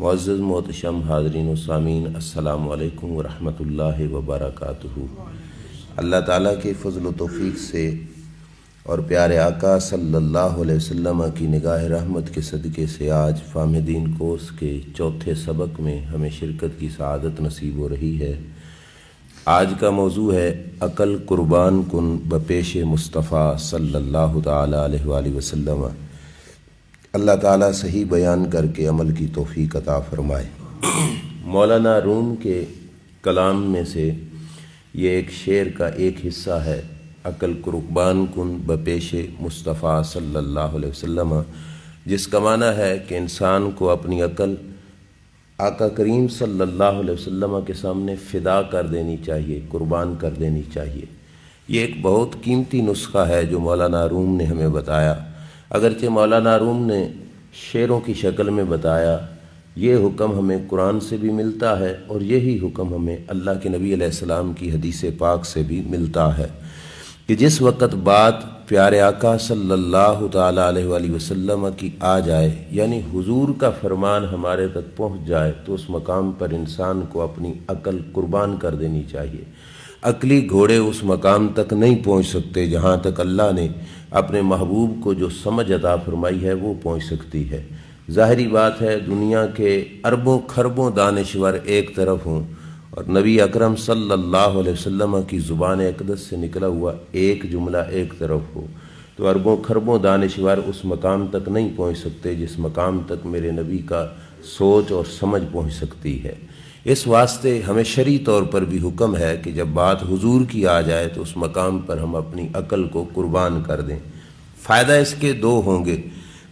معزز محتشم حاضرین و سامعین، السلام علیکم ورحمۃ اللہ وبرکاتہ۔ اللہ تعالیٰ کے فضل و توفیق سے اور پیارے آقا صلی اللہ علیہ وسلم کی نگاہ رحمت کے صدقے سے آج فہم دین کورس کے چوتھے سبق میں ہمیں شرکت کی سعادت نصیب ہو رہی ہے۔ آج کا موضوع ہے عقل قربان کن بپیش مصطفیٰ صلی اللہ تعالیٰ علیہ وآلہ وسلم۔ اللہ تعالیٰ صحیح بیان کر کے عمل کی توفیق عطا فرمائے۔ مولانا روم کے کلام میں سے یہ ایک شعر کا ایک حصہ ہے، عقل قربان کن بپیش مصطفیٰ صلی اللہ علیہ وسلم، جس کا معنی ہے کہ انسان کو اپنی عقل آقا کریم صلی اللہ علیہ وسلم کے سامنے فدا کر دینی چاہیے، قربان کر دینی چاہیے۔ یہ ایک بہت قیمتی نسخہ ہے جو مولانا روم نے ہمیں بتایا۔ اگرچہ مولانا روم نے شعروں کی شکل میں بتایا، یہ حکم ہمیں قرآن سے بھی ملتا ہے اور یہی حکم ہمیں اللہ کے نبی علیہ السلام کی حدیث پاک سے بھی ملتا ہے کہ جس وقت بات پیارے آقا صلی اللہ تعالیٰ علیہ وآلہ وسلم کی آ جائے، یعنی حضور کا فرمان ہمارے تک پہنچ جائے، تو اس مقام پر انسان کو اپنی عقل قربان کر دینی چاہیے۔ عقلی گھوڑے اس مقام تک نہیں پہنچ سکتے جہاں تک اللہ نے اپنے محبوب کو جو سمجھ عطا فرمائی ہے وہ پہنچ سکتی ہے۔ ظاہری بات ہے، دنیا کے اربوں خربوں دانشور ایک طرف ہوں اور نبی اکرم صلی اللہ علیہ وسلم کی زبان اقدس سے نکلا ہوا ایک جملہ ایک طرف ہو، تو اربوں خربوں دانشور اس مقام تک نہیں پہنچ سکتے جس مقام تک میرے نبی کا سوچ اور سمجھ پہنچ سکتی ہے۔ اس واسطے ہمیں شرعی طور پر بھی حکم ہے کہ جب بات حضور کی آ جائے تو اس مقام پر ہم اپنی عقل کو قربان کر دیں۔ فائدہ اس کے دو ہوں گے،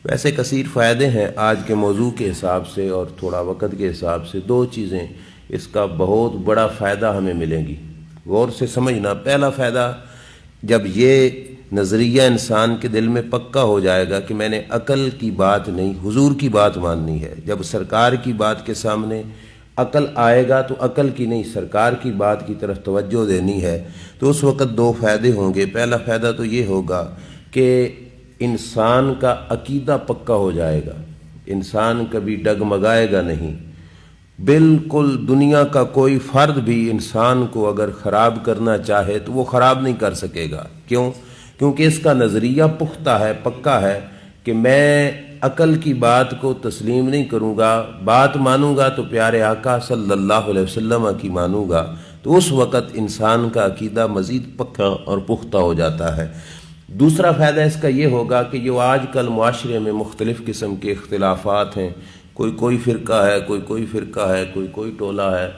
ویسے کثیر فائدے ہیں، آج کے موضوع کے حساب سے اور تھوڑا وقت کے حساب سے دو چیزیں اس کا بہت بڑا فائدہ ہمیں ملیں گی۔ غور سے سمجھنا، پہلا فائدہ، جب یہ نظریہ انسان کے دل میں پکا ہو جائے گا کہ میں نے عقل کی بات نہیں حضور کی بات ماننی ہے، جب سرکار کی بات کے سامنے عقل آئے گا تو عقل کی نہیں سرکار کی بات کی طرف توجہ دینی ہے، تو اس وقت دو فائدے ہوں گے۔ پہلا فائدہ تو یہ ہوگا کہ انسان کا عقیدہ پکا ہو جائے گا، انسان کبھی ڈگمگائے گا نہیں۔ بالکل دنیا کا کوئی فرد بھی انسان کو اگر خراب کرنا چاہے تو وہ خراب نہیں کر سکے گا۔ کیوں؟ کیونکہ اس کا نظریہ پختہ ہے، پکا ہے کہ میں عقل کی بات کو تسلیم نہیں کروں گا، بات مانوں گا تو پیارے آقا صلی اللہ علیہ وسلم کی مانوں گا، تو اس وقت انسان کا عقیدہ مزید پکا اور پختہ ہو جاتا ہے۔ دوسرا فائدہ اس کا یہ ہوگا کہ جو آج کل معاشرے میں مختلف قسم کے اختلافات ہیں، کوئی فرقہ ہے، کوئی فرقہ ہے، کوئی ٹولہ ہے،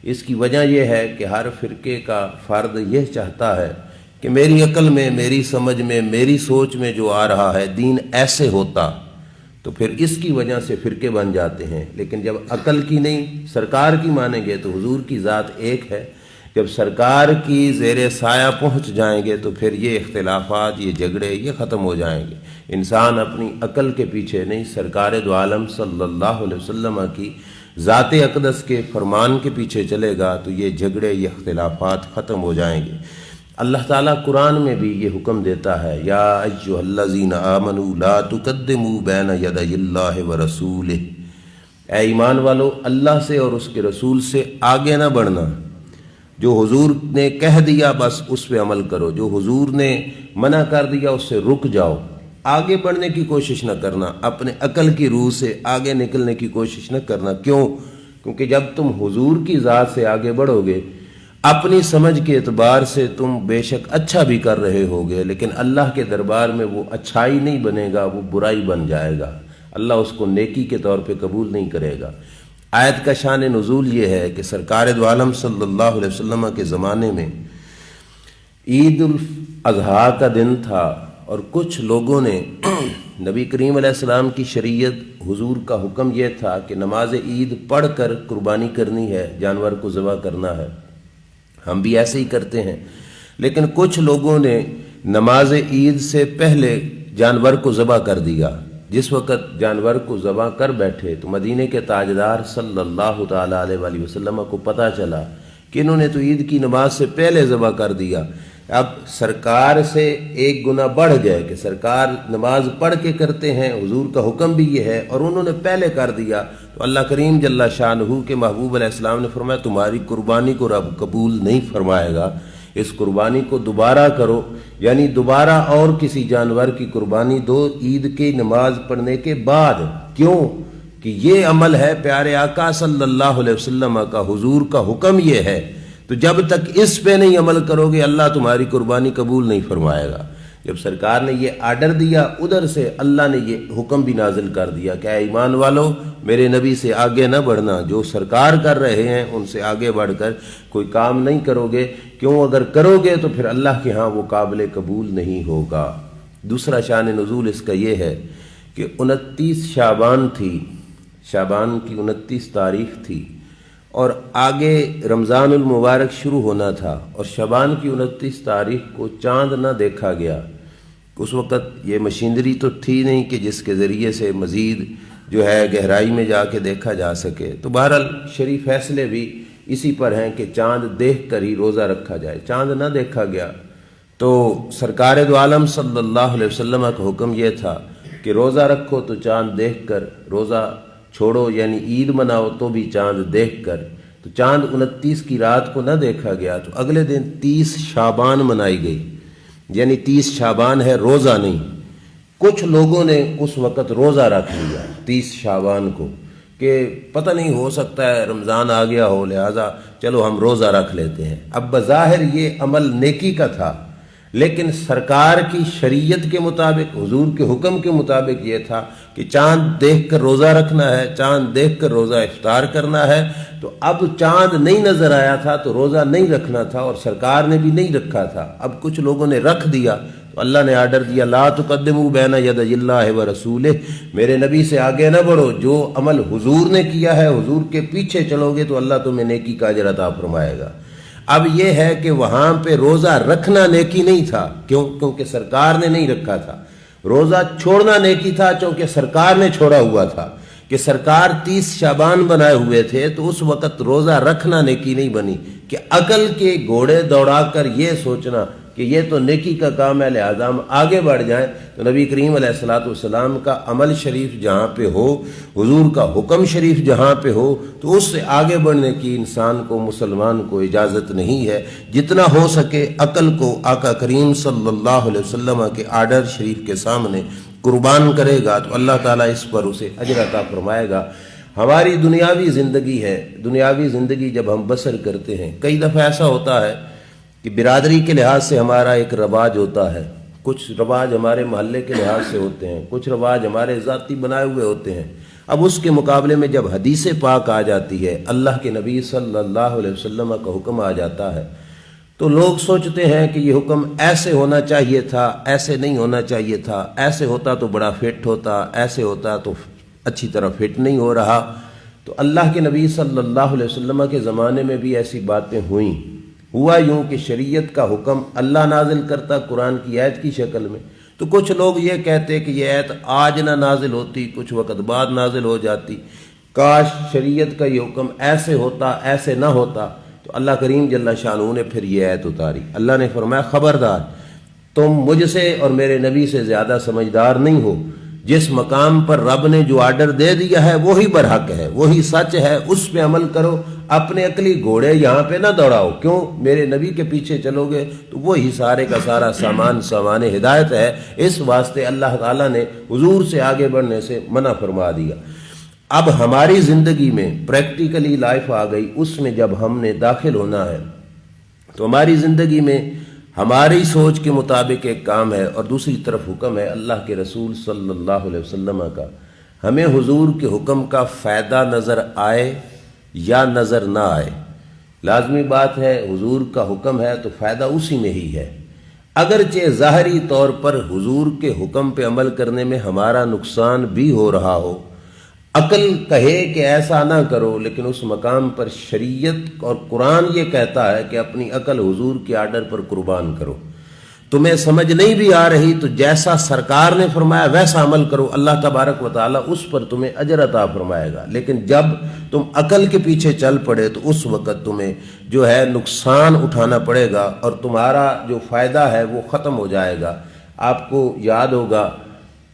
اس کی وجہ یہ ہے کہ ہر فرقے کا فرد یہ چاہتا ہے کہ میری عقل میں، میری سمجھ میں، میری سوچ میں جو آ رہا ہے دین ایسے ہوتا، تو پھر اس کی وجہ سے فرقے بن جاتے ہیں۔ لیکن جب عقل کی نہیں سرکار کی مانیں گے تو حضور کی ذات ایک ہے، جب سرکار کی زیر سایہ پہنچ جائیں گے تو پھر یہ اختلافات، یہ جھگڑے، یہ ختم ہو جائیں گے۔ انسان اپنی عقل کے پیچھے نہیں، سرکار دو عالم صلی اللہ علیہ وسلم کی ذات اقدس کے فرمان کے پیچھے چلے گا تو یہ جھگڑے، یہ اختلافات ختم ہو جائیں گے۔ اللہ تعالیٰ قرآن میں بھی یہ حکم دیتا ہے، یا ایھا الذین آمنوا لا تقدموا بین یدی اللہ ورسولہ، اے ایمان والو اللہ سے اور اس کے رسول سے آگے نہ بڑھنا۔ جو حضور نے کہہ دیا بس اس پہ عمل کرو، جو حضور نے منع کر دیا اس سے رک جاؤ، آگے بڑھنے کی کوشش نہ کرنا، اپنے عقل کی روح سے آگے نکلنے کی کوشش نہ کرنا۔ کیوں؟ کیونکہ جب تم حضور کی ذات سے آگے بڑھو گے، اپنی سمجھ کے اعتبار سے تم بے شک اچھا بھی کر رہے ہوگے، لیکن اللہ کے دربار میں وہ اچھائی نہیں بنے گا، وہ برائی بن جائے گا، اللہ اس کو نیکی کے طور پہ قبول نہیں کرے گا۔ آیت کا شان نزول یہ ہے کہ سرکار دو عالم صلی اللہ علیہ وسلم کے زمانے میں عید الاضحیٰ کا دن تھا اور کچھ لوگوں نے نبی کریم علیہ السلام کی شریعت، حضور کا حکم یہ تھا کہ نماز عید پڑھ کر قربانی کرنی ہے، جانور کو ذبح کرنا ہے، ہم بھی ایسے ہی کرتے ہیں، لیکن کچھ لوگوں نے نماز عید سے پہلے جانور کو ذبح کر دیا۔ جس وقت جانور کو ذبح کر بیٹھے تو مدینے کے تاجدار صلی اللہ تعالیٰ علیہ وآلہ وسلم کو پتہ چلا کہ انہوں نے تو عید کی نماز سے پہلے ذبح کر دیا۔ اب سرکار سے ایک گنا بڑھ گئے کہ سرکار نماز پڑھ کے کرتے ہیں، حضور کا حکم بھی یہ ہے، اور انہوں نے پہلے کر دیا تو اللہ کریم جل شانہ کے محبوب علیہ السلام نے فرمایا تمہاری قربانی کو رب قبول نہیں فرمائے گا، اس قربانی کو دوبارہ کرو، یعنی دوبارہ اور کسی جانور کی قربانی دو عید کی نماز پڑھنے کے بعد۔ کیوں کہ یہ عمل ہے پیارے آقا صلی اللہ علیہ وسلم کا، حضور کا حکم یہ ہے، تو جب تک اس پہ نہیں عمل کرو گے اللہ تمہاری قربانی قبول نہیں فرمائے گا۔ جب سرکار نے یہ آرڈر دیا ادھر سے اللہ نے یہ حکم بھی نازل کر دیا کہ اے ایمان والو میرے نبی سے آگے نہ بڑھنا، جو سرکار کر رہے ہیں ان سے آگے بڑھ کر کوئی کام نہیں کرو گے، کیوں اگر کرو گے تو پھر اللہ کے ہاں وہ قابل قبول نہیں ہوگا۔ دوسرا شان نزول اس کا یہ ہے کہ 29 شعبان تھی، شعبان کی 29 تاریخ تھی، اور آگے رمضان المبارک شروع ہونا تھا، اور شعبان کی 29 تاریخ کو چاند نہ دیکھا گیا۔ اس وقت یہ مشینری تو تھی نہیں کہ جس کے ذریعے سے مزید جو ہے گہرائی میں جا کے دیکھا جا سکے، تو بہرحال شریف فیصلے بھی اسی پر ہیں کہ چاند دیکھ کر ہی روزہ رکھا جائے۔ چاند نہ دیکھا گیا تو سرکار دو عالم صلی اللہ علیہ وسلم کا حکم یہ تھا کہ روزہ رکھو تو چاند دیکھ کر، روزہ چھوڑو یعنی عید مناؤ تو بھی چاند دیکھ کر۔ تو چاند 29 کی رات کو نہ دیکھا گیا تو اگلے دن 30 شعبان منائی گئی، یعنی 30 شعبان ہے، روزہ نہیں۔ کچھ لوگوں نے اس وقت روزہ رکھ لیا 30 شعبان کو کہ پتہ نہیں ہو سکتا ہے رمضان آ گیا ہو، لہٰذا چلو ہم روزہ رکھ لیتے ہیں۔ اب بظاہر یہ عمل نیکی کا تھا، لیکن سرکار کی شریعت کے مطابق، حضور کے حکم کے مطابق یہ تھا کہ چاند دیکھ کر روزہ رکھنا ہے، چاند دیکھ کر روزہ افطار کرنا ہے۔ تو اب چاند نہیں نظر آیا تھا تو روزہ نہیں رکھنا تھا، اور سرکار نے بھی نہیں رکھا تھا۔ اب کچھ لوگوں نے رکھ دیا تو اللہ نے آرڈر دیا لا تقدموا بین یدی اللہ ورسولہ، میرے نبی سے آگے نہ بڑھو، جو عمل حضور نے کیا ہے حضور کے پیچھے چلو گے تو اللہ تمہیں نیکی کا اجر عطا فرمائے گا۔ اب یہ ہے کہ وہاں پہ روزہ رکھنا نیکی نہیں تھا، کیونکہ سرکار نے نہیں رکھا تھا۔ روزہ چھوڑنا نیکی تھا چونکہ سرکار نے چھوڑا ہوا تھا، کہ سرکار 30 شعبان بنائے ہوئے تھے تو اس وقت روزہ رکھنا نیکی نہیں بنی، کہ عقل کے گھوڑے دوڑا کر یہ سوچنا کہ یہ تو نیکی کا کام ہے لہذا ہم آگے بڑھ جائیں۔ تو نبی کریم علیہ السلام کا عمل شریف جہاں پہ ہو، حضور کا حکم شریف جہاں پہ ہو، تو اس سے آگے بڑھنے کی انسان کو، مسلمان کو اجازت نہیں ہے۔ جتنا ہو سکے عقل کو آقا کریم صلی اللہ علیہ وسلم کے آرڈر شریف کے سامنے قربان کرے گا تو اللہ تعالیٰ اس پر اسے اجر عطا فرمائے گا۔ ہماری دنیاوی زندگی ہے، دنیاوی زندگی جب ہم بسر کرتے ہیں، کئی دفعہ ایسا ہوتا ہے کہ برادری کے لحاظ سے ہمارا ایک رواج ہوتا ہے، کچھ رواج ہمارے محلے کے لحاظ سے ہوتے ہیں، کچھ رواج ہمارے ذاتی بنائے ہوئے ہوتے ہیں۔ اب اس کے مقابلے میں جب حدیث پاک آ جاتی ہے، اللہ کے نبی صلی اللہ علیہ وسلم کا حکم آ جاتا ہے، تو لوگ سوچتے ہیں کہ یہ حکم ایسے ہونا چاہیے تھا، ایسے نہیں ہونا چاہیے تھا، ایسے ہوتا تو بڑا فٹ ہوتا، ایسے ہوتا تو اچھی طرح فٹ نہیں ہو رہا۔ تو اللہ کے نبی صلی اللہ علیہ وسلم کے زمانے میں بھی ایسی باتیں ہوئیں۔ ہوا یوں کہ شریعت کا حکم اللہ نازل کرتا قرآن کی آیت کی شکل میں، تو کچھ لوگ یہ کہتے کہ یہ آیت آج نہ نازل ہوتی، کچھ وقت بعد نازل ہو جاتی، کاش شریعت کا یہ حکم ایسے ہوتا، ایسے نہ ہوتا۔ تو اللہ کریم جل شانہ نے پھر یہ آیت اتاری۔ اللہ نے فرمایا خبردار، تم مجھ سے اور میرے نبی سے زیادہ سمجھدار نہیں ہو، جس مقام پر رب نے جو آرڈر دے دیا ہے وہی برحق ہے، وہی سچ ہے، اس پہ عمل کرو، اپنے عقلی گھوڑے یہاں پہ نہ دوڑاؤ۔ کیوں؟ میرے نبی کے پیچھے چلو گے تو وہی سارے کا سارا سامان ہدایت ہے، اس واسطے اللہ تعالیٰ نے حضور سے آگے بڑھنے سے منع فرما دیا۔ اب ہماری زندگی میں پریکٹیکلی لائف آ گئی، اس میں جب ہم نے داخل ہونا ہے تو ہماری زندگی میں ہماری سوچ کے مطابق ایک کام ہے، اور دوسری طرف حکم ہے اللہ کے رسول صلی اللہ علیہ وسلم کا۔ ہمیں حضور کے حکم کا فائدہ نظر آئے یا نظر نہ آئے، لازمی بات ہے حضور کا حکم ہے تو فائدہ اسی میں ہی ہے۔ اگرچہ ظاہری طور پر حضور کے حکم پہ عمل کرنے میں ہمارا نقصان بھی ہو رہا ہو، عقل کہے کہ ایسا نہ کرو، لیکن اس مقام پر شریعت اور قرآن یہ کہتا ہے کہ اپنی عقل حضور کے آرڈر پر قربان کرو۔ تمہیں سمجھ نہیں بھی آ رہی تو جیسا سرکار نے فرمایا ویسا عمل کرو، اللہ تبارک و تعالیٰ اس پر تمہیں اجر عطا فرمائے گا۔ لیکن جب تم عقل کے پیچھے چل پڑے تو اس وقت تمہیں جو ہے نقصان اٹھانا پڑے گا اور تمہارا جو فائدہ ہے وہ ختم ہو جائے گا۔ آپ کو یاد ہوگا،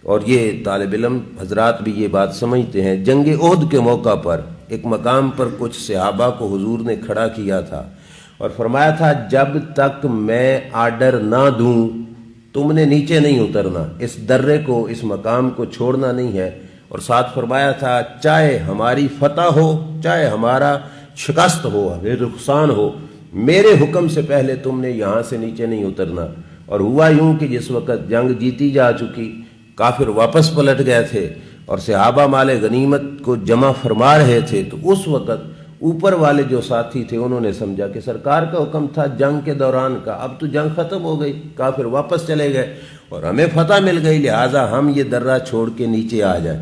اور یہ طالب علم حضرات بھی یہ بات سمجھتے ہیں، جنگ احد کے موقع پر ایک مقام پر کچھ صحابہ کو حضور نے کھڑا کیا تھا اور فرمایا تھا جب تک میں آرڈر نہ دوں تم نے نیچے نہیں اترنا، اس درے کو، اس مقام کو چھوڑنا نہیں ہے۔ اور ساتھ فرمایا تھا چاہے ہماری فتح ہو چاہے ہمارا شکست ہو، نقصان ہو، میرے حکم سے پہلے تم نے یہاں سے نیچے نہیں اترنا۔ اور ہوا یوں کہ جس وقت جنگ جیتی جا چکی، کافر واپس پلٹ گئے تھے اور صحابہ مال غنیمت کو جمع فرما رہے تھے، تو اس وقت اوپر والے جو ساتھی تھے انہوں نے سمجھا کہ سرکار کا حکم تھا جنگ کے دوران کا، اب تو جنگ ختم ہو گئی، کافر واپس چلے گئے اور ہمیں فتح مل گئی، لہٰذا ہم یہ درہ چھوڑ کے نیچے آ جائیں۔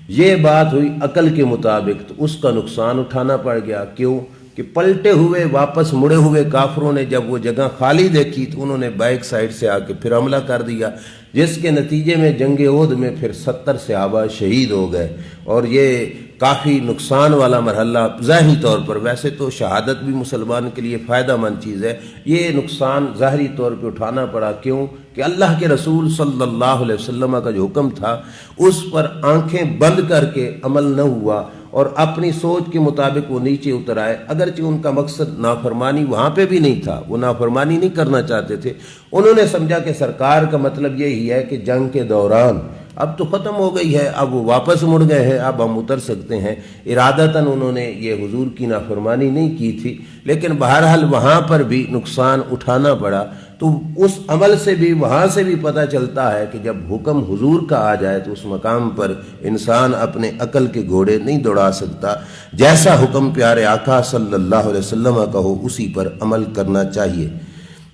یہ بات ہوئی عقل کے مطابق، تو اس کا نقصان اٹھانا پڑ گیا۔ کیوں کہ پلٹے ہوئے واپس مڑے ہوئے کافروں نے جب وہ جگہ خالی دیکھی تو انہوں نے بیک سائڈ سے آ کے پھر حملہ کر دیا، جس کے نتیجے میں جنگ احد میں پھر 70 صحابہ شہید ہو گئے۔ اور یہ کافی نقصان والا مرحلہ ظاہری طور پر، ویسے تو شہادت بھی مسلمان کے لیے فائدہ مند چیز ہے، یہ نقصان ظاہری طور پہ اٹھانا پڑا۔ کیوں کہ اللہ کے رسول صلی اللہ علیہ وسلم کا جو حکم تھا اس پر آنکھیں بند کر کے عمل نہ ہوا اور اپنی سوچ کے مطابق وہ نیچے اتر آئے، اگرچہ ان کا مقصد نافرمانی وہاں پہ بھی نہیں تھا، وہ نافرمانی نہیں کرنا چاہتے تھے۔ انہوں نے سمجھا کہ سرکار کا مطلب یہی ہے کہ جنگ کے دوران اب تو ختم ہو گئی ہے، اب وہ واپس مڑ گئے ہیں، اب ہم اتر سکتے ہیں۔ ارادتاً انہوں نے یہ حضور کی نافرمانی نہیں کی تھی، لیکن بہرحال وہاں پر بھی نقصان اٹھانا پڑا۔ تو اس عمل سے بھی، وہاں سے بھی پتہ چلتا ہے کہ جب حکم حضور کا آ جائے تو اس مقام پر انسان اپنے عقل کے گھوڑے نہیں دوڑا سکتا، جیسا حکم پیارے آقا صلی اللہ علیہ وسلم کا ہو اسی پر عمل کرنا چاہیے۔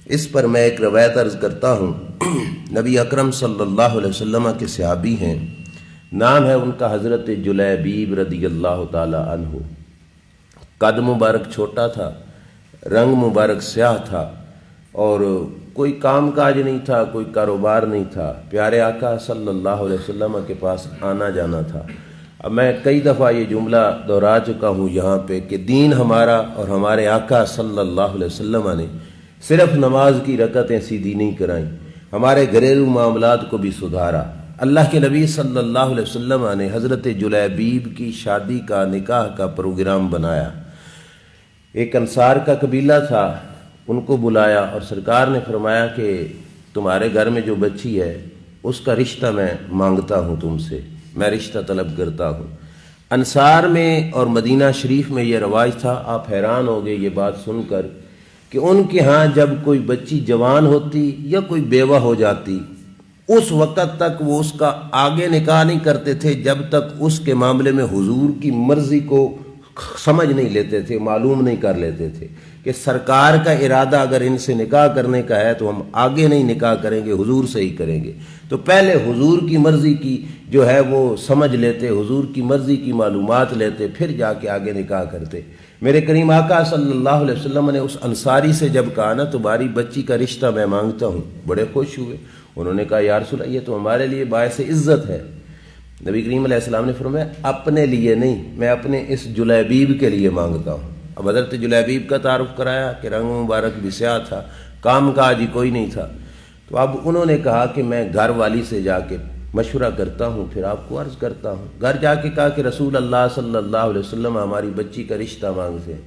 اس پر میں ایک روایت عرض کرتا ہوں۔ نبی اکرم صلی اللہ علیہ وسلم کے صحابی ہیں، نام ہے ان کا حضرت جلیبیب رضی اللہ تعالی عنہ۔ قد مبارک چھوٹا تھا، رنگ مبارک سیاہ تھا اور کوئی کام کاج نہیں تھا، کوئی کاروبار نہیں تھا، پیارے آقا صلی اللہ علیہ وسلم کے پاس آنا جانا تھا۔ اب میں کئی دفعہ یہ جملہ دہرا چکا ہوں یہاں پہ کہ دین ہمارا اور ہمارے آقا صلی اللہ علیہ وسلم نے صرف نماز کی رکعتیں سیدھی نہیں کرائیں، ہمارے گھریلو معاملات کو بھی سدھارا۔ اللہ کے نبی صلی اللہ علیہ وسلم نے حضرت جلیبیب کی شادی کا، نکاح کا پروگرام بنایا۔ ایک انصار کا قبیلہ تھا، ان کو بلایا اور سرکار نے فرمایا کہ تمہارے گھر میں جو بچی ہے اس کا رشتہ میں مانگتا ہوں تم سے، میں رشتہ طلب کرتا ہوں۔ انصار میں اور مدینہ شریف میں یہ رواج تھا، آپ حیران ہو گئے یہ بات سن کر کہ ان کے ہاں جب کوئی بچی جوان ہوتی یا کوئی بیوہ ہو جاتی اس وقت تک وہ اس کا آگے نکاح نہیں کرتے تھے جب تک اس کے معاملے میں حضور کی مرضی کو سمجھ نہیں لیتے تھے، معلوم نہیں کر لیتے تھے کہ سرکار کا ارادہ اگر ان سے نکاح کرنے کا ہے تو ہم آگے نہیں نکاح کریں گے، حضور سے ہی کریں گے۔ تو پہلے حضور کی مرضی کی جو ہے وہ سمجھ لیتے، حضور کی مرضی کی معلومات لیتے، پھر جا کے آگے نکاح کرتے۔ میرے کریم آقا صلی اللہ علیہ وسلم نے اس انصاری سے جب کہا نا تمہاری بچی کا رشتہ میں مانگتا ہوں، بڑے خوش ہوئے۔ انہوں نے کہا یا رسول اللہ یہ تو ہمارے لیے باعث عزت ہے۔ نبی کریم علیہ السلام نے فرمایا اپنے لیے نہیں، میں اپنے اس جلیبیب کے لیے مانگتا ہوں۔ اب حضرت جلیبیب کا تعارف کرایا کہ رنگ مبارک بھی سیاہ تھا، کام کاج ہی کوئی نہیں تھا۔ تو اب انہوں نے کہا کہ میں گھر والی سے جا کے مشورہ کرتا ہوں، پھر آپ کو عرض کرتا ہوں۔ گھر جا کے کہا کہ رسول اللہ صلی اللہ علیہ وسلم ہماری بچی کا رشتہ مانگتے ہیں۔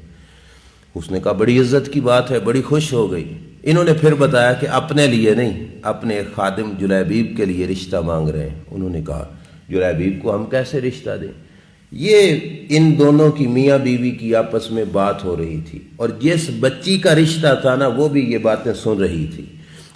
اس نے کہا بڑی عزت کی بات ہے، بڑی خوش ہو گئی۔ انہوں نے پھر بتایا کہ اپنے لیے نہیں، اپنے ایک خادم جلیبیب کے لیے رشتہ مانگ رہے ہیں۔ انہوں نے کہا جلیبیب کو ہم کیسے رشتہ دیں؟ یہ ان دونوں کی میاں بیوی کی آپس میں بات ہو رہی تھی اور جس بچی کا رشتہ تھا نا وہ بھی یہ باتیں سن رہی تھی۔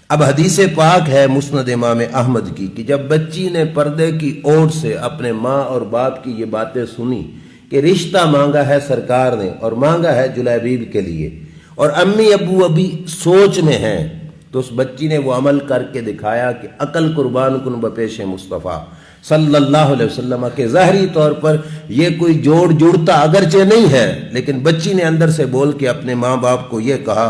اب حدیث پاک ہے مسند امام احمد کی کہ جب بچی نے پردے کی اوٹ سے اپنے ماں اور باپ کی یہ باتیں سنی کہ رشتہ مانگا ہے سرکار نے اور مانگا ہے جلیبیب کے لیے، اور امی ابو ابھی سوچ میں ہیں، تو اس بچی نے وہ عمل کر کے دکھایا کہ عقل قربان کن بپیش مصطفیٰ صلی اللہ علیہ وسلم کے ظاہری طور پر یہ کوئی جوڑ جڑتا اگرچہ نہیں ہے، لیکن بچی نے اندر سے بول کے اپنے ماں باپ کو یہ کہا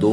2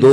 2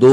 2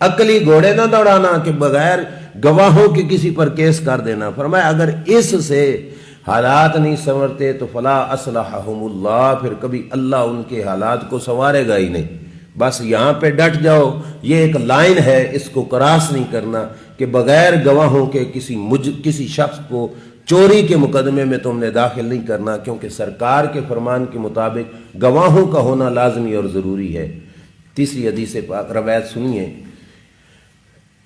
عقلی گھوڑے نہ دوڑانا کہ بغیر گواہوں کے کسی پر کیس کر دینا۔ فرمایا اگر اس سے حالات نہیں سنورتے تو فلا اصلحہم اللہ، پھر کبھی اللہ ان کے حالات کو سنوارے گا ہی نہیں۔ بس یہاں پہ ڈٹ جاؤ، یہ ایک لائن ہے، اس کو کراس نہیں کرنا کہ بغیر گواہوں کے کسی شخص کو چوری کے مقدمے میں تم نے داخل نہیں کرنا، کیونکہ سرکار کے فرمان کے مطابق گواہوں کا ہونا لازمی اور ضروری ہے۔ تیسری حدیث پاک روایت سنیے،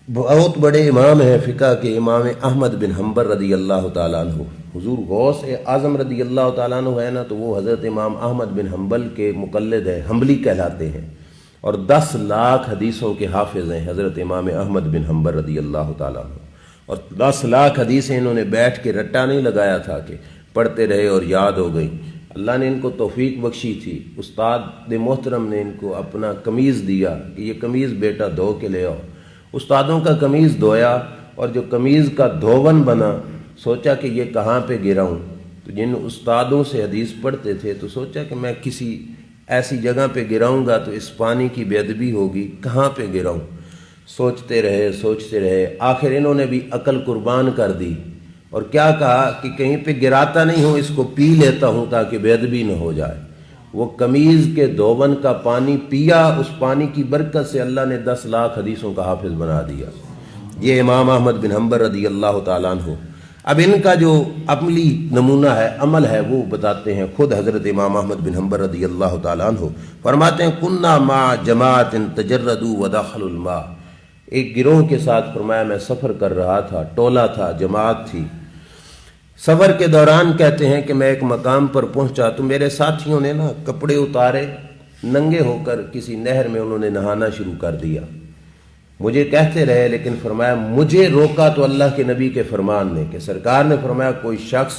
بہت بڑے امام ہیں فقہ کے، امام احمد بن حنبل رضی اللہ تعالیٰ عنہ، حضور غوث اعظم رضی اللہ تعالیٰ عنہ ہے نا، تو وہ حضرت امام احمد بن حنبل کے مقلد ہیں، حنبلی کہلاتے ہیں، اور 10 لاکھ حدیثوں کے حافظ ہیں حضرت امام احمد بن حنبل رضی اللہ تعالیٰ عنہ، اور 10 لاکھ حدیثیں انہوں نے بیٹھ کے رٹا نہیں لگایا تھا کہ پڑھتے رہے اور یاد ہو گئی۔ اللہ نے ان کو توفیق بخشی تھی، استاد محترم نے ان کو اپنا قمیض دیا کہ یہ قمیض بیٹا دھو کے لے آؤ۔ استادوں کا قمیض دھویا، اور جو قمیض کا دھون بنا، سوچا کہ یہ کہاں پہ گراؤں، تو جن استادوں سے حدیث پڑھتے تھے تو سوچا کہ میں کسی ایسی جگہ پہ گراؤں گا تو اس پانی کی بے ادبی ہوگی، کہاں پہ گراؤں۔ سوچتے رہے، آخر انہوں نے بھی عقل قربان کر دی اور کیا کہا کہ کہیں پہ گراتا نہیں ہوں، اس کو پی لیتا ہوں تاکہ بے ادبی نہ ہو جائے۔ وہ قمیض کے دھون کا پانی پیا، اس پانی کی برکت سے اللہ نے 10 لاکھ حدیثوں کا حافظ بنا دیا۔ یہ امام احمد بن حنبل رضی اللہ تعالیٰ عنہ۔ اب ان کا جو عملی نمونہ ہے، عمل ہے، وہ بتاتے ہیں خود حضرت امام احمد بن حنبل رضی اللہ تعالیٰ عنہ۔ فرماتے ہیں کننا مع جماعت تجردوا ودخلوا الماء، ایک گروہ کے ساتھ، فرمایا میں سفر کر رہا تھا، ٹولہ تھا، جماعت تھی۔ سفر کے دوران کہتے ہیں کہ میں ایک مقام پر پہنچا تو میرے ساتھیوں نے نا کپڑے اتارے، ننگے ہو کر کسی نہر میں انہوں نے نہانا شروع کر دیا۔ مجھے کہتے رہے، لیکن فرمایا مجھے روکا تو اللہ کے نبی کے فرمان نے، کہ سرکار نے فرمایا کوئی شخص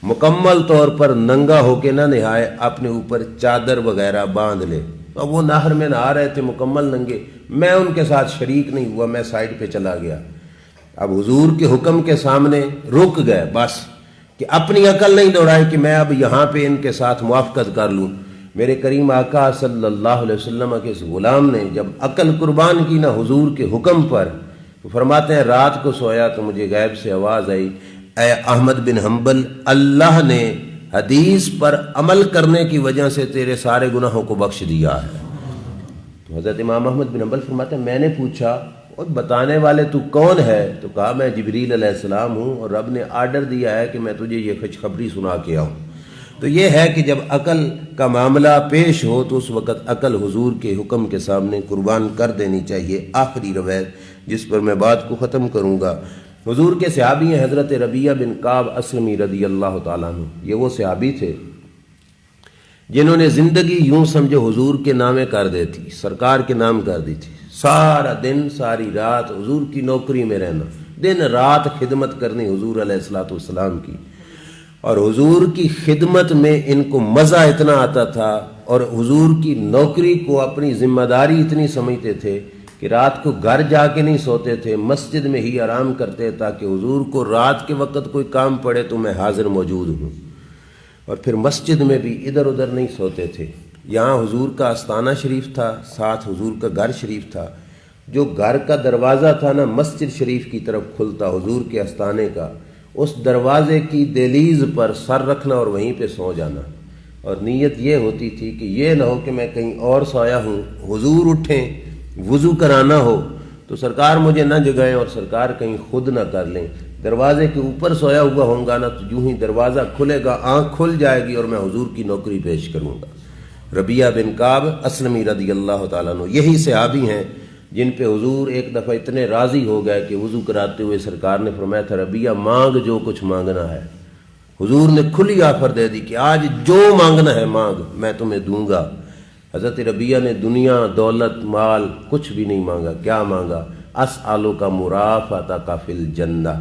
مکمل طور پر ننگا ہو کے نہ نہائے، اپنے اوپر چادر وغیرہ باندھ لے۔ تو وہ نہر میں نہا رہے تھے مکمل ننگے، میں ان کے ساتھ شریک نہیں ہوا، میں سائڈ پہ چلا گیا۔ اب حضور کے حکم کے سامنے رک گئے، بس کہ اپنی عقل نہیں دوڑائی کہ میں اب یہاں پہ ان کے ساتھ موافقت کر لوں۔ میرے کریم آقا صلی اللہ علیہ وسلم کے اس غلام نے جب عقل قربان کی نا حضور کے حکم پر، تو فرماتے ہیں رات کو سویا تو مجھے غیب سے آواز آئی، اے احمد بن حنبل، اللہ نے حدیث پر عمل کرنے کی وجہ سے تیرے سارے گناہوں کو بخش دیا ہے۔ تو حضرت امام احمد بن حنبل فرماتے ہیں میں نے پوچھا اور بتانے والے تو کون ہے؟ تو کہا میں جبریل علیہ السلام ہوں، اور رب نے آرڈر دیا ہے کہ میں تجھے یہ خوشخبری سنا کے آؤں۔ تو یہ ہے کہ جب عقل کا معاملہ پیش ہو تو اس وقت عقل حضور کے حکم کے سامنے قربان کر دینی چاہیے۔ آخری روایت جس پر میں بات کو ختم کروں گا، حضور کے صحابی ہیں حضرت ربیعہ بن کعب اسلمی رضی اللہ تعالیٰ عنہ۔ یہ وہ صحابی تھے جنہوں نے زندگی یوں سمجھو حضور کے نامے کر دی تھی، سرکار کے نام کر دی تھی۔ سارا دن ساری رات حضور کی نوکری میں رہنا، دن رات خدمت کرنی حضور علیہ الصلوۃ والسلام کی، اور حضور کی خدمت میں ان کو مزہ اتنا آتا تھا، اور حضور کی نوکری کو اپنی ذمہ داری اتنی سمجھتے تھے کہ رات کو گھر جا کے نہیں سوتے تھے، مسجد میں ہی آرام کرتے تاکہ حضور کو رات کے وقت کوئی کام پڑے تو میں حاضر موجود ہوں۔ اور پھر مسجد میں بھی ادھر ادھر نہیں سوتے تھے۔ یہاں حضور کا آستانہ شریف تھا، ساتھ حضور کا گھر شریف تھا۔ جو گھر کا دروازہ تھا نا مسجد شریف کی طرف کھلتا حضور کے آستانے کا، اس دروازے کی دہلیز پر سر رکھنا اور وہیں پہ سو جانا، اور نیت یہ ہوتی تھی کہ یہ نہ ہو کہ میں کہیں اور سویا ہوں، حضور اٹھیں، وضو کرانا ہو تو سرکار مجھے نہ جگائیں اور سرکار کہیں خود نہ کر لیں۔ دروازے کے اوپر سویا ہوا ہوں گا نا تو یوں ہی دروازہ کھلے گا، آنکھ کھل جائے گی اور میں حضور کی نوکری پیش کروں گا۔ ربیعہ بن کعب اسلمی رضی اللہ تعالیٰ عنہ یہی صحابی ہیں جن پہ حضور ایک دفعہ اتنے راضی ہو گئے کہ وضو کراتے ہوئے سرکار نے فرمایا تھا ربیعہ مانگ جو کچھ مانگنا ہے۔ حضور نے کھلی آفر دے دی کہ آج جو مانگنا ہے مانگ، میں تمہیں دوں گا۔ حضرت ربیعہ نے دنیا، دولت، مال کچھ بھی نہیں مانگا۔ کیا مانگا؟ اسالو کا مرافعتک فی الجنہ،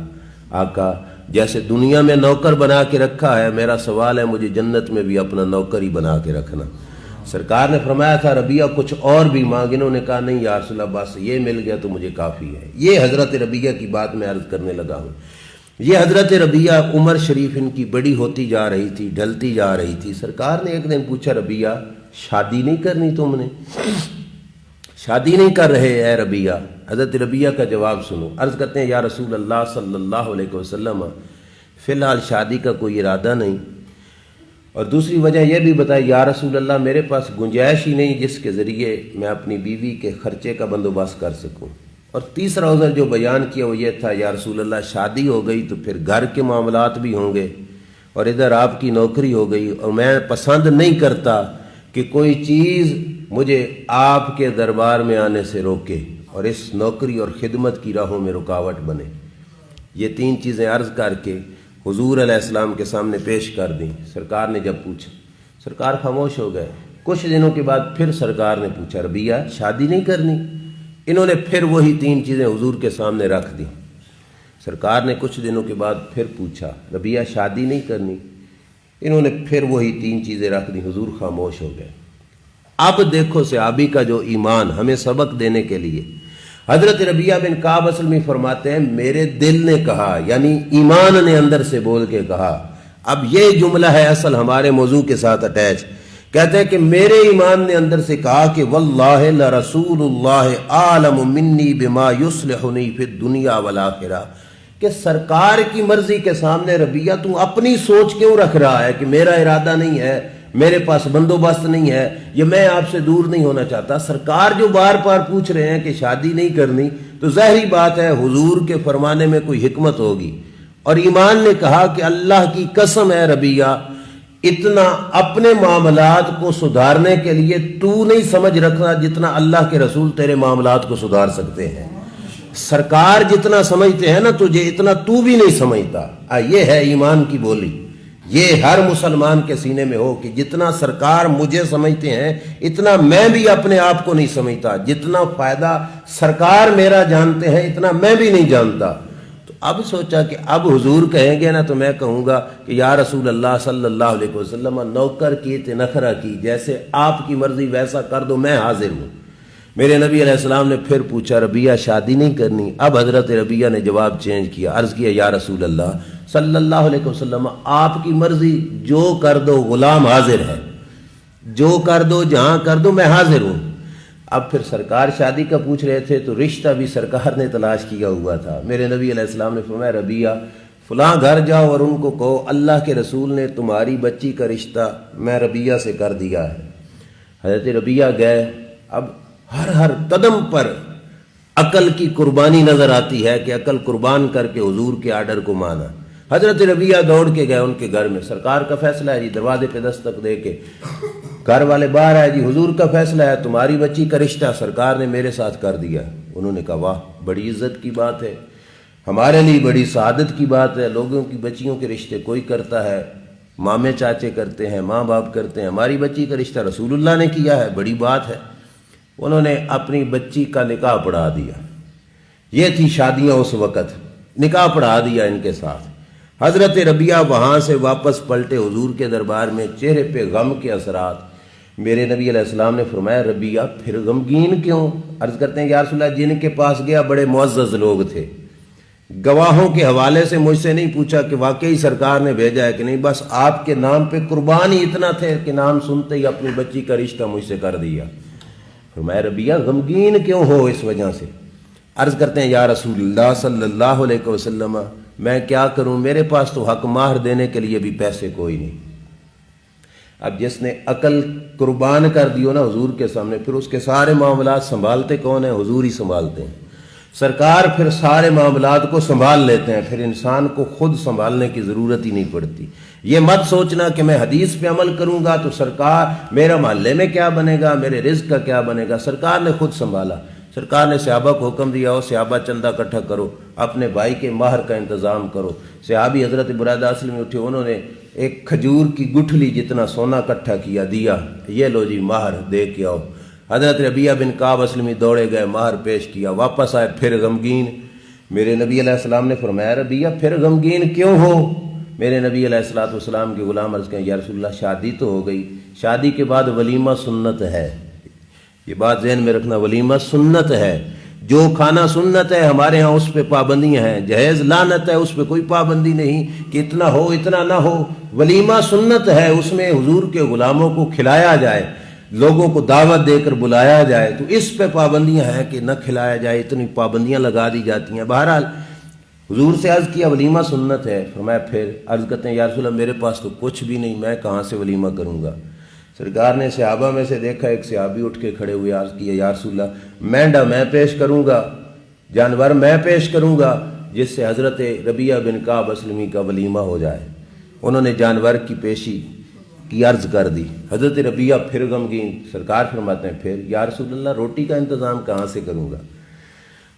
آقا جیسے دنیا میں نوکر بنا کے رکھا ہے، میرا سوال ہے مجھے جنت میں بھی اپنا نوکر ہی بنا کے رکھنا۔ سرکار نے فرمایا تھا ربیعہ کچھ اور بھی مانگ، انہوں نے کہا نہیں یا رسول اللہ بس یہ مل گیا تو مجھے کافی ہے۔ یہ حضرت ربیعہ کی بات میں عرض کرنے لگا ہوں۔ یہ حضرت ربیعہ عمر شریف ان کی بڑی ہوتی جا رہی تھی، ڈھلتی جا رہی تھی۔ سرکار نے ایک دن پوچھا ربیعہ شادی نہیں کرنی تم نے؟ شادی نہیں کر رہے اے ربیہ؟ حضرت ربیہ کا جواب سنو. عرض کرتے ہیں یا رسول اللہ صلی اللہ علیہ وسلم فی الحال شادی کا کوئی ارادہ نہیں، اور دوسری وجہ یہ بھی بتائی یا رسول اللہ میرے پاس گنجائش ہی نہیں جس کے ذریعے میں اپنی بیوی کے خرچے کا بندوبست کر سکوں. اور تیسرا عذر جو بیان کیا وہ یہ تھا یا رسول اللہ شادی ہو گئی تو پھر گھر کے معاملات بھی ہوں گے اور ادھر آپ کی نوکری ہو گئی، اور میں پسند نہیں کرتا کہ کوئی چیز مجھے آپ کے دربار میں آنے سے روکے اور اس نوکری اور خدمت کی راہوں میں رکاوٹ بنے. یہ تین چیزیں عرض کر کے حضور علیہ السلام کے سامنے پیش کر دیں. سرکار نے جب پوچھا، سرکار خاموش ہو گئے. کچھ دنوں کے بعد پھر سرکار نے پوچھا ربیہ شادی نہیں کرنی؟ انہوں نے پھر وہی تین چیزیں حضور کے سامنے رکھ دیں. سرکار نے کچھ دنوں کے بعد پھر پوچھا ربیہ شادی نہیں کرنی؟ انہوں نے پھر وہی تین چیزیں رکھ دیں. حضور خاموش ہو گئے. اب دیکھو صحابی کا جو ایمان ہمیں سبق دینے کے لیے حضرت ربیہ بن کعب اسلمی فرماتے ہیں میرے دل نے کہا، یعنی ایمان نے اندر سے بول کے کہا. اب یہ جملہ ہے اصل ہمارے موضوع کے ساتھ اٹیچ. کہتے ہیں کہ میرے ایمان نے اندر سے کہا کہ واللہ لرسول اللہ عالم منی بما یصلحنی فی الدنیا والآخرہ، کہ سرکار کی مرضی کے سامنے ربیہ تو اپنی سوچ کیوں رکھ رہا ہے کہ میرا ارادہ نہیں ہے، میرے پاس بندوبست نہیں ہے، یہ میں آپ سے دور نہیں ہونا چاہتا. سرکار جو بار بار پوچھ رہے ہیں کہ شادی نہیں کرنی تو ظاہری بات ہے حضور کے فرمانے میں کوئی حکمت ہوگی. اور ایمان نے کہا کہ اللہ کی قسم ہے ربیہ اتنا اپنے معاملات کو سدھارنے کے لیے تو نہیں سمجھ رکھنا جتنا اللہ کے رسول تیرے معاملات کو سدھار سکتے ہیں. سرکار جتنا سمجھتے ہیں نا تجھے اتنا تو بھی نہیں سمجھتا. یہ ہے ایمان کی بولی. یہ ہر مسلمان کے سینے میں ہو کہ جتنا سرکار مجھے سمجھتے ہیں اتنا میں بھی اپنے آپ کو نہیں سمجھتا. جتنا فائدہ سرکار میرا جانتے ہیں اتنا میں بھی نہیں جانتا. تو اب سوچا کہ اب حضور کہیں گے نا تو میں کہوں گا کہ یا رسول اللہ صلی اللہ علیہ وسلم نوکر کی نخرہ کی، جیسے آپ کی مرضی ویسا کر دو، میں حاضر ہوں. میرے نبی علیہ السلام نے پھر پوچھا ربیہ شادی نہیں کرنی؟ اب حضرت ربیہ نے جواب چینج کیا. عرض کیا یا رسول اللہ صلی اللہ علیہ وسلم آپ کی مرضی، جو کر دو غلام حاضر ہے، جو کر دو جہاں کر دو میں حاضر ہوں. اب پھر سرکار شادی کا پوچھ رہے تھے تو رشتہ بھی سرکار نے تلاش کیا ہوا تھا. میرے نبی علیہ السلام نے فرمایا ربیہ فلاں گھر جاؤ اور ان کو کہو اللہ کے رسول نے تمہاری بچی کا رشتہ میں ربیہ سے کر دیا ہے. حضرت ربیہ گئے. اب ہر قدم پر عقل کی قربانی نظر آتی ہے کہ عقل قربان کر کے حضور کے آرڈر کو مانا. حضرت ربیہ دوڑ کے گئے ان کے گھر میں. سرکار کا فیصلہ ہے جی، دروازے پہ دستک دے کے گھر والے باہر آئے جی حضور کا فیصلہ ہے تمہاری بچی کا رشتہ سرکار نے میرے ساتھ کر دیا. انہوں نے کہا واہ بڑی عزت کی بات ہے، ہمارے لیے بڑی سعادت کی بات ہے. لوگوں کی بچیوں کے رشتے کوئی کرتا ہے، مامے چاچے کرتے ہیں، ماں باپ کرتے ہیں، ہماری بچی کا رشتہ رسول اللہ نے کیا ہے، بڑی بات ہے. انہوں نے اپنی بچی کا نکاح پڑھا دیا. یہ تھی شادیاں اس وقت، نکاح پڑھا دیا ان کے ساتھ. حضرت ربیہ وہاں سے واپس پلٹے حضور کے دربار میں، چہرے پہ غم کے اثرات. میرے نبی علیہ السلام نے فرمایا ربیہ پھر غمگین کیوں؟ عرض کرتے ہیں یا رسول اللہ جن کے پاس گیا بڑے معزز لوگ تھے. گواہوں کے حوالے سے مجھ سے نہیں پوچھا کہ واقعی سرکار نے بھیجا ہے کہ نہیں، بس آپ کے نام پہ قربان ہی اتنا تھے کہ نام سنتے ہی اپنی بچی کا رشتہ مجھ سے کر دیا. فرمایا ربیہ غمگین کیوں ہو اس وجہ سے؟ عرض کرتے ہیں یا رسول اللہ صلی اللہ علیہ وسلم میں کیا کروں، میرے پاس تو حق مہر دینے کے لیے بھی پیسے کوئی نہیں. اب جس نے عقل قربان کر دیو نا حضور کے سامنے، پھر اس کے سارے معاملات سنبھالتے کون ہیں؟ حضور ہی سنبھالتے ہیں. سرکار پھر سارے معاملات کو سنبھال لیتے ہیں، پھر انسان کو خود سنبھالنے کی ضرورت ہی نہیں پڑتی. یہ مت سوچنا کہ میں حدیث پہ عمل کروں گا تو سرکار میرا محلے میں کیا بنے گا، میرے رزق کا کیا بنے گا. سرکار نے خود سنبھالا. سرکار نے صحابہ کو حکم دیا ہو صحابہ چندہ اکٹھا کرو، اپنے بھائی کے مہر کا انتظام کرو. صحابی حضرت برادہ اسلمی اٹھے، انہوں نے ایک کھجور کی گٹھلی جتنا سونا اکٹھا کیا، دیا، یہ لو جی مہر دے کے آؤ. حضرت ربیہ بن کعب اسلمی دوڑے گئے، مہر پیش کیا، واپس آئے پھر غمگین. میرے نبی علیہ السلام نے فرمایا ربیہ پھر غمگین کیوں ہو؟ میرے نبی علیہ السلام کے غلام عرض کہیں یا رسول اللہ شادی تو ہو گئی، شادی کے بعد ولیمہ سنت ہے. یہ بات ذہن میں رکھنا، ولیمہ سنت ہے. جو کھانا سنت ہے ہمارے ہاں اس پہ پابندیاں ہیں، جہیز لعنت ہے اس پہ کوئی پابندی نہیں کہ اتنا ہو اتنا نہ ہو. ولیمہ سنت ہے، اس میں حضور کے غلاموں کو کھلایا جائے. لوگوں کو دعوت دے کر بلایا جائے تو اس پہ پابندیاں ہیں کہ نہ کھلایا جائے، اتنی پابندیاں لگا دی جاتی ہیں۔ بہرحال حضور سے عرض کیا ولیمہ سنت ہے، فرمایا پھر عرض کرتے ہیں یا رسول اللہ میرے پاس تو کچھ بھی نہیں، میں کہاں سے ولیمہ کروں گا؟ سرکار نے صحابہ میں سے دیکھا، ایک صحابی اٹھ کے کھڑے ہوئے، عرض کیا یا رسول اللہ مینڈا میں پیش کروں گا، جانور میں پیش کروں گا، جس سے حضرت ربیعہ بن کعب اسلمی کا ولیمہ ہو جائے۔ انہوں نے جانور کی پیشی کی عرض کر دی۔ حضرت ربیعہ پھر غمگین، سرکار فرماتے ہیں پھر یا رسول اللہ روٹی کا انتظام کہاں سے کروں گا؟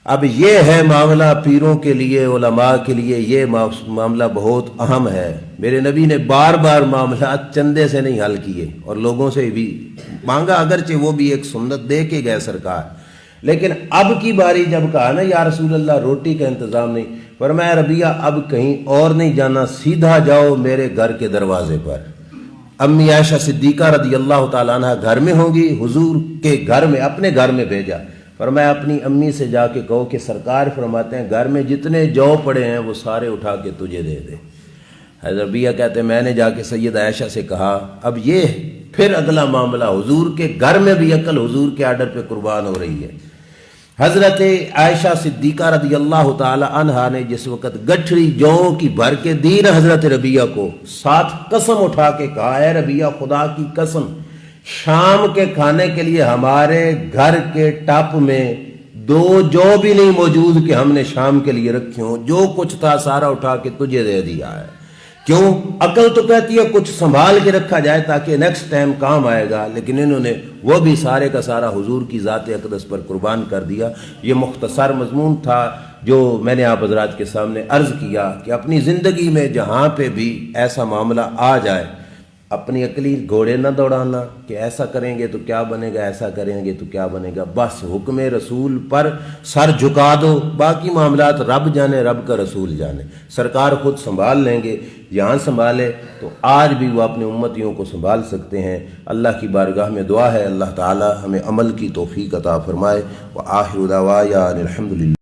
اب یہ ہے معاملہ پیروں کے لیے، علماء کے لیے یہ معاملہ بہت اہم ہے۔ میرے نبی نے بار بار معاملات چندے سے نہیں حل کیے اور لوگوں سے بھی مانگا، اگرچہ وہ بھی ایک سنت دے کے گئے سرکار، لیکن اب کی باری جب کہا نا یا رسول اللہ روٹی کا انتظام نہیں، فرمایا ربیعہ اب کہیں اور نہیں جانا، سیدھا جاؤ میرے گھر کے دروازے پر۔ امی عائشہ صدیقہ رضی اللہ تعالیٰ عنہ گھر میں ہوں گی، حضور کے گھر میں اپنے گھر میں بھیجا، فرمایا اپنی امی سے جا کے کہو کہ سرکار فرماتے ہیں گھر میں جتنے جو پڑے ہیں وہ سارے اٹھا کے تجھے دے دے۔ حضرت ربیعہ کہتے ہیں میں نے جا کے سید عائشہ سے کہا۔ اب یہ پھر اگلا معاملہ، حضور کے گھر میں بھی عقل حضور کے آرڈر پہ قربان ہو رہی ہے۔ حضرت عائشہ صدیقہ رضی اللہ تعالی عنہا نے جس وقت گٹھڑی جو کی بھر کے دی نا حضرت ربیعہ کو، ساتھ قسم اٹھا کے کہا اے ربیعہ خدا کی قسم شام کے کھانے کے لیے ہمارے گھر کے ٹپ میں دو جو بھی نہیں موجود کہ ہم نے شام کے لیے رکھے ہوں، جو کچھ تھا سارا اٹھا کے تجھے دے دیا ہے۔ کیوں؟ عقل تو کہتی ہے کچھ سنبھال کے رکھا جائے تاکہ نیکسٹ ٹائم کام آئے گا، لیکن انہوں نے وہ بھی سارے کا سارا حضور کی ذات اقدس پر قربان کر دیا۔ یہ مختصر مضمون تھا جو میں نے آپ حضرات کے سامنے عرض کیا کہ اپنی زندگی میں جہاں پہ بھی ایسا معاملہ آ جائے اپنی عقلی گھوڑے نہ دوڑانا کہ ایسا کریں گے تو کیا بنے گا، ایسا کریں گے تو کیا بنے گا، بس حکم رسول پر سر جھکا دو، باقی معاملات رب جانے، رب کا رسول جانے، سرکار خود سنبھال لیں گے۔ یہاں سنبھالے تو آج بھی وہ اپنے امتیوں کو سنبھال سکتے ہیں۔ اللہ کی بارگاہ میں دعا ہے اللہ تعالی ہمیں عمل کی توفیق عطا فرمائے۔ وآخر دعوانا الحمدللہ۔